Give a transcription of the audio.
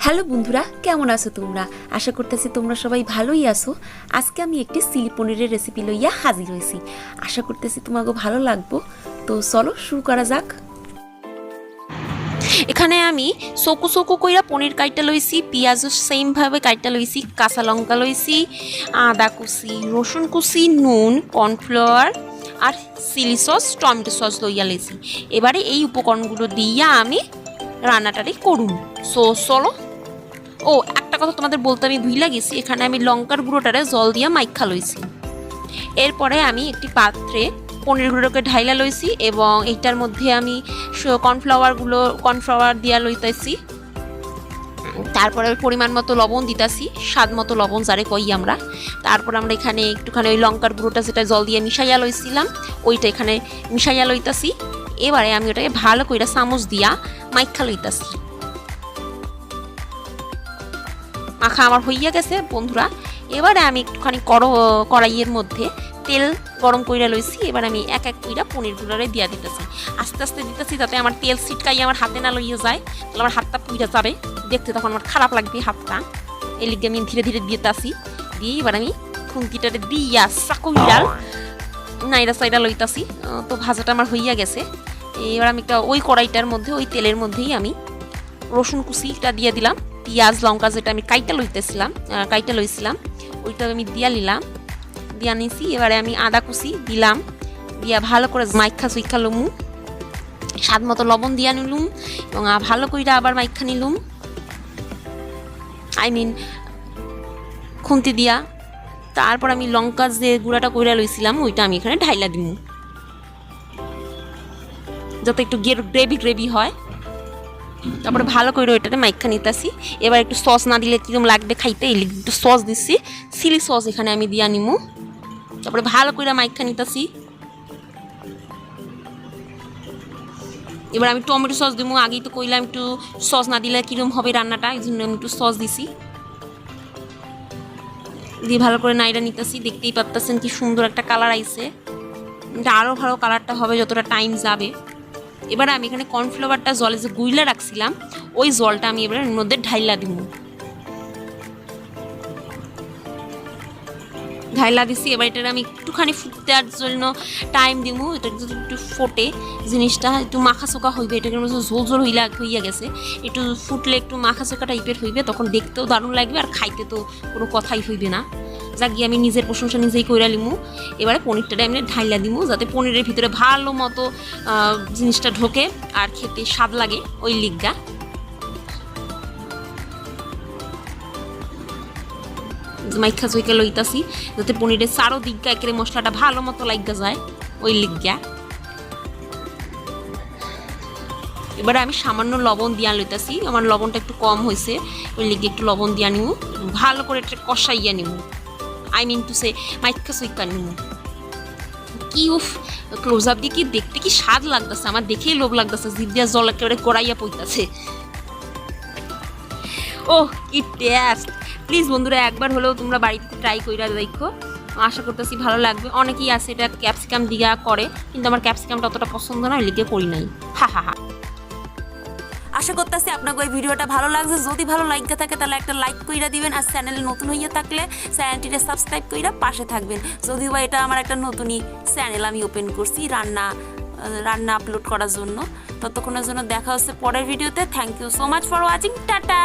Hello বন্ধুরা, কেমন আছো তোমরা? আশা করতেছি তোমরা সবাই ভালোই আছো। আজকে আমি একটি চিলি পনিরের রেসিপি লইয়া হাজির হয়েছি। আশা করতেছি তোমাকে ভালো লাগবো। তো চলো শুরু করা যাক। এখানে আমি চকু চকু কইরা পনির কাইটা লইছি, পেঁয়াজও সেম ভাবে কাইটা লইছি, কাঁচা লঙ্কা লইছি, আদা কুচি, রসুন কুচি, নুন, কর্নফ্লাওয়ার আর চিলি সস, টমেটো সস লইয়া লইছি। এবারে এই উপকরণগুলো দিয়া আমি রান্নাটারে করুন। চলো। ও একটা কথা তোমাদের বলতে আমি ভুইলা গেছি, এখানে আমি লঙ্কার গুঁড়োটারে জল দিয়া মাইখা লইছি। এরপরে আমি একটি পাত্রে পনিরগুলোকে ঢাইলা লইছি এবং এইটার মধ্যে আমি কর্নফ্লাওয়ার দিয়া লইতেছি। তারপরে পরিমাণ মতো লবণ দিতাছি, স্বাদ মতো লবণ যারে কই আমরা। তারপর আমরা এখানে একটুখানি ওই লঙ্কার গুঁড়োটা যেটা জল দিয়ে মিশাইয়া লইছিলাম ওইটা এখানে মিশাইয়া লইতাছি। এবারে আমি ওটাকে ভালো কইরা চামচ দিয়া মাইখা লইতাছি। মাখা আমার হইয়া গেছে বন্ধুরা। এবারে আমি একটুখানি কড়াইয়ের মধ্যে তেল গরম কইরা লইছি। এবার আমি এক এক কইরা পনিরগুলোরে দিয়া দিতেছি, আস্তে আস্তে দিতেছি যাতে আমার তেল ছিটকাই আমার হাতে না লইয়া যায়, তাহলে আমার হাতটা পুইরা যাবে, দেখতে তখন আমার খারাপ লাগবে হাতটা। এই লিগে আমি ধীরে ধীরে দিতেছি। দিয়ে এবার আমি খুন্তিটারে দিয়া চাকুইরাল নাইরা সাইডা লইতাছি। তো ভাজাটা আমার হইয়া গেছে। এবার আমি একটা ওই কড়াইটার মধ্যে ওই তেলের মধ্যেই আমি রসুন কুচিটা দিয়ে দিলাম, পেঁয়াজ লঙ্কা যেটা আমি কাইটা লইছিলাম ওইটা আমি দিয়া নিলাম, দিয়া নিছি। এবারে আমি আদা কুচি দিলাম, দিয়া ভালো করে মাইখা চুইখা লমু, স্বাদ মতো লবণ দিয়া নিলুম এবং ভালো কইরা আবার মাইখা নিলুম, খুন্তি দিয়া। তারপর আমি লঙ্কা যে গুঁড়াটা কইরা লইছিলাম ওইটা আমি এখানে ঢাইলা দিব, যাতে একটু গ্রেভি হয়। তারপরে ভালো করে ওইটাতে মাইখা নিতেছি। এবার একটু সস না দিলে কিরকম লাগবে খাইতে, এই একটু সস দিচ্ছি, চিলি সস এখানে আমি দিয়া নিমু। তারপরে ভালো করে মাইখা নিতেছি। এবার আমি টমেটো সস দিব, আগেই তো কইলাম একটু সস না দিলে কিরকম হবে রান্নাটা, এই জন্য আমি একটু সস দিছি। দিয়ে ভালো করে নাইড়া নিতেছি। দেখতেই পাচ্ছেন কি সুন্দর একটা কালার আইছে। এটা আরও ভালো কালারটা হবে যতটা টাইম যাবে। এবার আমি এখানে কর্নফ্লাওয়ারটা জলে যে গুইলা রাখছিলাম ওই জলটা আমি এবার এর মধ্যে ঢাইলা দিছি। এবার এটা আমি একটুখানি ফুটতে জন্য টাইম দিব। এটা যদি একটু ফোটে জিনিসটা একটু মাখা চোকা হইবে, এটাকে ঝোল ঝোল হইয়া গেছে, একটু ফুটলে একটু মাখা চোকা টাইপের হইবে, তখন দেখতেও দারুণ লাগবে আর খাইতে তো কোনো কথাই হইবে না। যা গিয়ে আমি নিজের প্রশংসা নিজেই কইরা লিমু। এবারে পনিরটা আমি ঢাইলা দিব যাতে পনিরের ভিতরে ভালো মতো জিনিসটা ঢোকে আর খেতে স্বাদ লাগে ওই লিগা। মাইখা চইকা লইতাছি যাতে পনিরের চারো দিকটা একেবারে মশলাটা ভালো মতো লাগা যায় ওই লিগা। এবারে আমি সামান্য লবণ দিয়া লইতাছি, আমার লবণটা একটু কম হয়েছে ওই লিগে একটু লবণ দিয়া নিব, ভালো করে এটা কষাইয়া নিব, মাইখা চইকা নিব। কি ক্লোজ আপ দিয়ে কি দেখতে কি স্বাদ লাগতেছে, আমার দেখেই লোভ লাগতেছে, জিভ দিয়া জল একেবারে গড়াইয়া পড়তেছে। ওহ কি টেস্ট! প্লিজ বন্ধুরা একবার হলেও তোমরা বাড়িতে ট্রাই কইরা দেখো, আশা করতেছি ভালো লাগবে। অনেকেই আছে এটা ক্যাপসিকাম দিয়া করে, কিন্তু আমার ক্যাপসিকামটা অতটা পছন্দ না, লিগে করি নাই। হা। আশা করতেছি আপনাকে ওই ভিডিওটা ভালো লাগছে। যদি ভালো লাগতে থাকে তাহলে একটা লাইক কইরা দিবেন, আর চ্যানেলে নতুন হইয়া থাকলে চ্যানেলটিতে সাবস্ক্রাইব কইরা পাশে থাকবেন। যদিও এটা আমার একটা নতুনই চ্যানেল আমি ওপেন করছি রান্না আপলোড করার জন্য। ততক্ষণের জন্য দেখা হচ্ছে পরের ভিডিওতে। Thank you so much for watching. Tata.